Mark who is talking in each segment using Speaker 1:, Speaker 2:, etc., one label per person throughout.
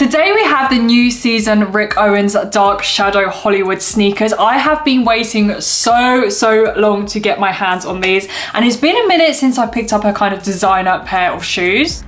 Speaker 1: Today we have the new season Rick Owens Dark Shadow Hollywood sneakers. I have been waiting so long to get my hands on these, and it's been a minute since I picked up a kind of designer pair of shoes.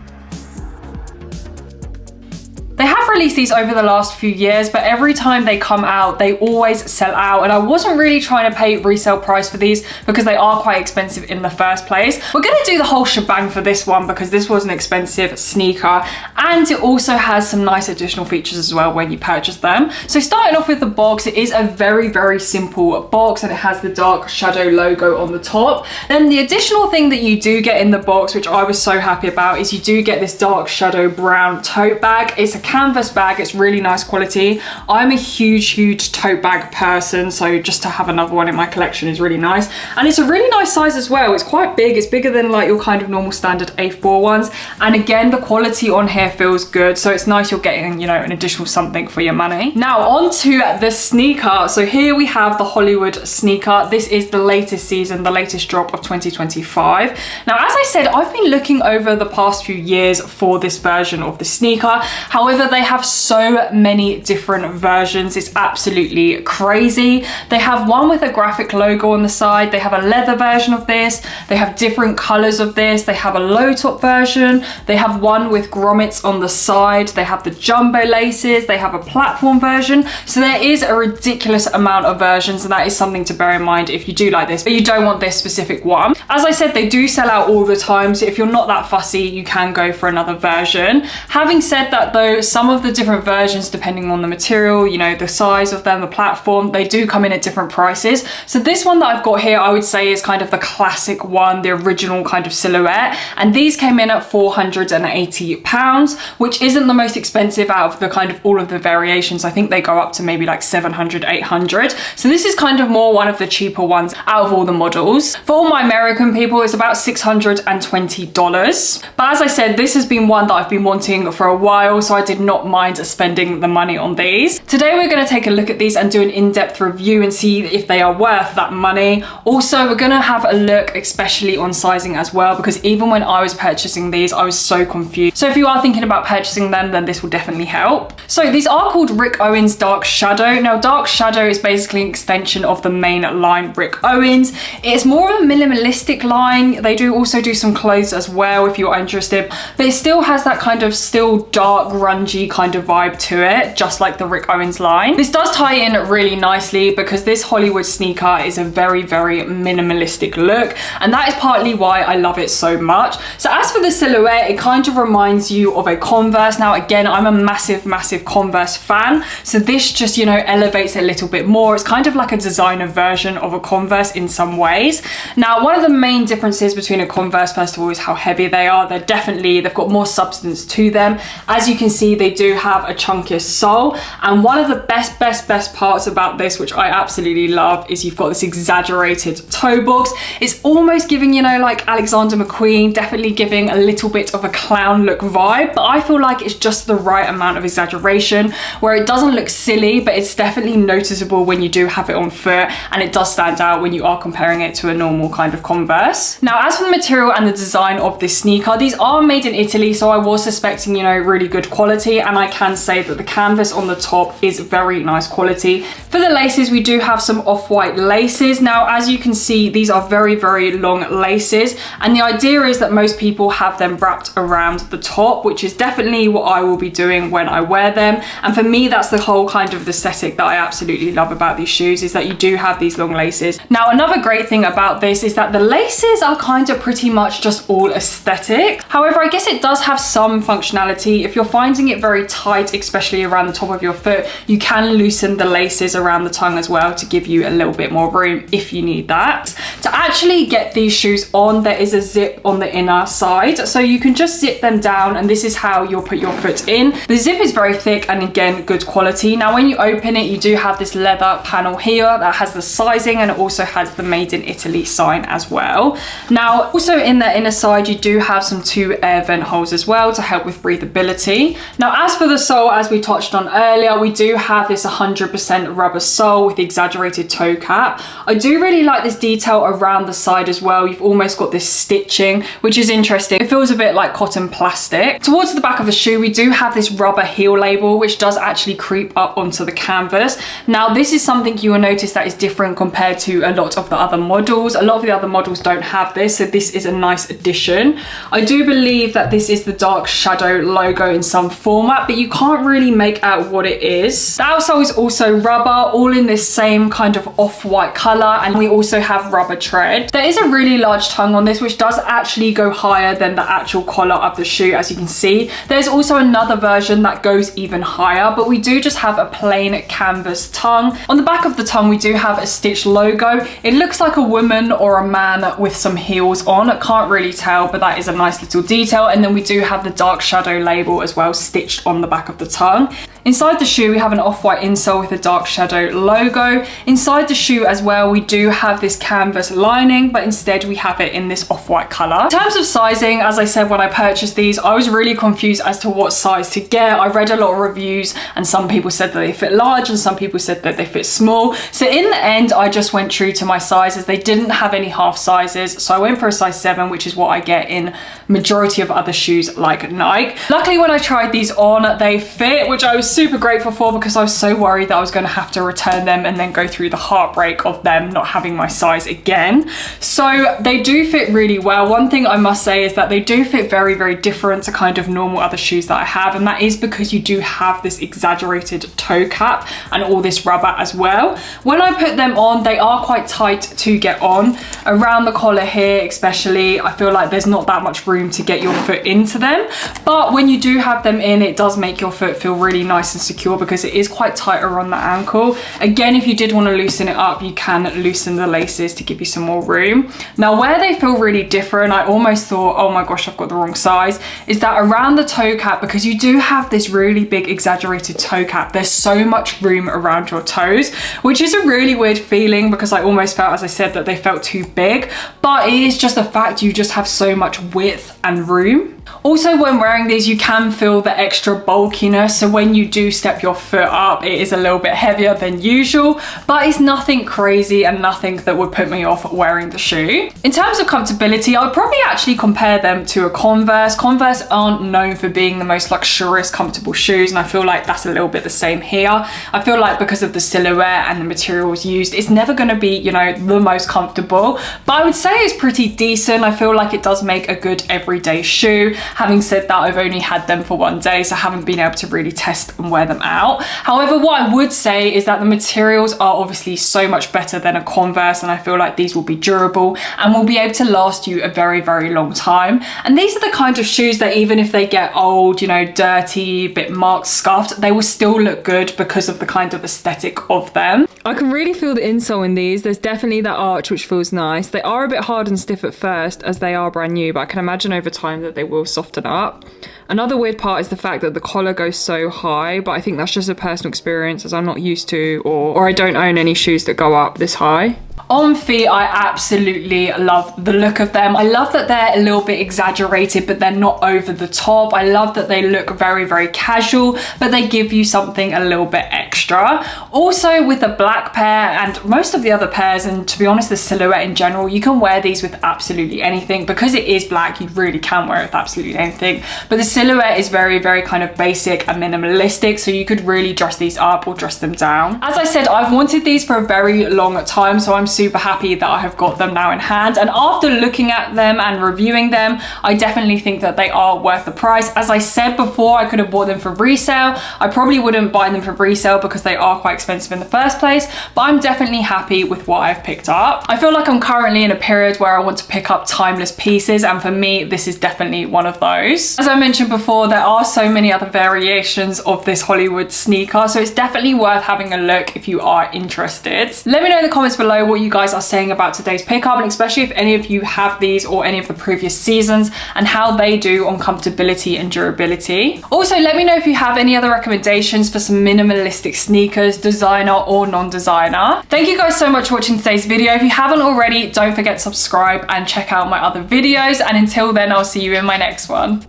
Speaker 1: They have released these over the last few years, but every time they come out, they always sell out. And I wasn't really trying to pay resale price for these because they are quite expensive in the first place. We're going to do the whole shebang for this one because this was an expensive sneaker, and it also has some nice additional features as well when you purchase them. So starting off with the box, it is a very simple box, and it has the Dark Shadow logo on the top. Then the additional thing that you do get in the box, which I was so happy about, is you do get this Dark Shadow brown tote bag. It's a canvas bag, it's really nice quality. I'm a huge tote bag person, so just to have another one in my collection is really nice. And it's a really nice size as well. It's quite big. It's bigger than like your kind of normal standard A4 ones. And again, the quality on here feels good. So it's nice you're getting, you know, an additional something for your money. Now on to the sneaker. So here we have the Hollywood sneaker. This is the latest season, the latest drop of 2025. Now, as I said, I've been looking over the past few years for this version of the sneaker. However, they have so many different versions. It's absolutely crazy. They have one with a graphic logo on the side. They have a leather version of this. They have different colors of this. They have a low top version. They have one with grommets on the side. They have the jumbo laces. They have a platform version. So there is a ridiculous amount of versions, and that is something to bear in mind if you do like this, but you don't want this specific one. As I said, they do sell out all the time. So if you're not that fussy, you can go for another version. Having said that though, some of the different versions, depending on the material, you know, the size of them, the platform, they do come in at different prices. So this one that I've got here, I would say is kind of the classic one, the original kind of silhouette. And these came in at £480, which isn't the most expensive out of the kind of all of the variations. I think they go up to maybe like 700, 800. So this is kind of more one of the cheaper ones out of all the models. For all my American people, it's about $620. But as I said, this has been one that I've been wanting for a while, so I did not mind spending the money on these. Today we're going to take a look at these and do an in-depth review and see if they are worth that money. Also, we're going to have a look especially on sizing as well, because even when I was purchasing these, I was so confused. So if you are thinking about purchasing them, then this will definitely help. So these are called Rick Owens Dark Shadow. Now Dark Shadow is basically an extension of the main line Rick Owens. It's more of a minimalistic line. They do also do some clothes as well if you're interested, but it still has that kind of still dark grungy kind of vibe to it, just like the Rick Owens line. This does tie in really nicely because this Hollywood sneaker is a very minimalistic look, and that is partly why I love it so much. So as for the silhouette, it kind of reminds you of a Converse. Now again, I'm a massive Converse fan, so this just, you know, elevates it a little bit more. It's kind of like a designer version of a Converse in some ways. Now one of the main differences between a Converse, first of all, is how heavy they are. They've got more substance to them. As you can see, they do have a chunkier sole, and one of the best parts about this, which I absolutely love, is you've got this exaggerated toe box. It's almost giving, you know, like Alexander McQueen, definitely giving a little bit of a clown look vibe, but I feel like it's just the right amount of exaggeration where it doesn't look silly, but it's definitely noticeable when you do have it on foot, and it does stand out when you are comparing it to a normal kind of Converse. Now as for the material and the design of this sneaker, these are made in Italy, so I was suspecting, you know, really good quality, and I can say that the canvas on the top is very nice quality. For the laces, we do have some off-white laces. Now as you can see, these are very long laces, and the idea is that most people have them wrapped around the top, which is definitely what I will be doing when I wear them. And for me, that's the whole kind of aesthetic that I absolutely love about these shoes, is that you do have these long laces. Now another great thing about this is that the laces are kind of pretty much just all aesthetic. However, I guess it does have some functionality. If you're finding it very tight, especially around the top of your foot, you can loosen the laces around the tongue as well to give you a little bit more room if you need that. To actually get these shoes on, there is a zip on the inner side, so you can just zip them down, and this is how you'll put your foot in. The zip is very thick and again good quality. Now when you open it, you do have this leather panel here that has the sizing, and it also has the Made in Italy sign as well. Now also in the inner side, you do have some 2 air vent holes as well to help with breathability. Now as As for the sole, as we touched on earlier, we do have this 100% rubber sole with the exaggerated toe cap. I do really like this detail around the side as well. You've almost got this stitching, which is interesting. It feels a bit like cotton plastic. Towards the back of the shoe, we do have this rubber heel label, which does actually creep up onto the canvas. Now, this is something you will notice that is different compared to a lot of the other models. A lot of the other models don't have this, so this is a nice addition. I do believe that this is the dark shadow logo in some format, but you can't really make out what it is. The outsole is also rubber, all in this same kind of off-white color, and we also have rubber tread. There is a really large tongue on this, which does actually go higher than the actual collar of the shoe, as you can see. There's also another version that goes even higher, but we do just have a plain canvas tongue. On the back of the tongue, we do have a stitched logo. It looks like a woman or a man with some heels on. I can't really tell, but that is a nice little detail. And then we do have the dark shadow label as well, stitched on the back of the tongue. Inside the shoe, we have an off-white insole with a dark shadow logo. Inside the shoe as well, we do have this canvas lining, but instead we have it in this off-white color. In terms of sizing, as I said, when I purchased these, I was really confused as to what size to get. I read a lot of reviews and some people said that they fit large and some people said that they fit small. So in the end, I just went true to my sizes. They didn't have any half sizes. So I went for a size 7, which is what I get in majority of other shoes like Nike. Luckily, when I tried these on, they fit, which I was super grateful for because I was so worried that I was going to have to return them and then go through the heartbreak of them not having my size again. So they do fit really well. One thing I must say is that they do fit very, very different to kind of normal other shoes that I have, and that is because you do have this exaggerated toe cap and all this rubber as well. When I put them on, they are quite tight to get on. Around the collar here especially, I feel like there's not that much room to get your foot into them, but when you do have them in, it does make your foot feel really nice and secure because it is quite tighter on the ankle. Again, if you did want to loosen it up, you can loosen the laces to give you some more room. Now, where they feel really different, I almost thought, oh my gosh, I've got the wrong size, is that around the toe cap, because you do have this really big exaggerated toe cap, there's so much room around your toes, which is a really weird feeling because I almost felt, as I said, that they felt too big, but it is just the fact you just have so much width and room. Also, when wearing these, you can feel the extra bulkiness. So when you do step your foot up, it is a little bit heavier than usual, but it's nothing crazy and nothing that would put me off wearing the shoe. In terms of comfortability, I would probably actually compare them to a Converse. Converse aren't known for being the most luxurious, comfortable shoes, and I feel like that's a little bit the same here. I feel like because of the silhouette and the materials used, it's never going to be, you know, the most comfortable, but I would say it's pretty decent. I feel like it does make a good everyday shoe. Having said that, I've only had them for one day, so I haven't been able to really test and wear them out. However, what I would say is that the materials are obviously so much better than a Converse, and I feel like these will be durable and will be able to last you a very, very long time. And these are the kind of shoes that even if they get old, you know, dirty, a bit marked, scuffed, they will still look good because of the kind of aesthetic of them. I can really feel the insole in these. There's definitely that arch, which feels nice. They are a bit hard and stiff at first as they are brand new, but I can imagine over time that they will soften up. Another weird part is the fact that the collar goes so high, but I think that's just a personal experience as I'm not used to, or I don't own any shoes that go up this high. On feet, I absolutely love the look of them. I love that they're a little bit exaggerated, but they're not over the top. I love that they look very, very casual, but they give you something a little bit extra. Also, with the black pair and most of the other pairs, and to be honest, the silhouette in general, you can wear these with absolutely anything. Because it is black, you really can wear it with absolutely anything. But the silhouette is very, very kind of basic and minimalistic, so you could really dress these up or dress them down. As I said, I've wanted these for a very long time, so I'm super happy that I have got them now in hand, and after looking at them and reviewing them, I definitely think that they are worth the price. As I said before, I could have bought them for resale. I probably wouldn't buy them for resale because they are quite expensive in the first place, but I'm definitely happy with what I've picked up. I feel like I'm currently in a period where I want to pick up timeless pieces, and for me, this is definitely one of those. As I mentioned before, there are so many other variations of this Hollywood sneaker, so it's definitely worth having a look if you are interested. Let me know in the comments below what you guys are saying about today's pickup, and especially if any of you have these or any of the previous seasons and how they do on comfortability and durability. Also, let me know if you have any other recommendations for some minimalistic sneakers, designer or non-designer. Thank you guys so much for watching today's video. If you haven't already, don't forget to subscribe and check out my other videos, and until then, I'll see you in my next one.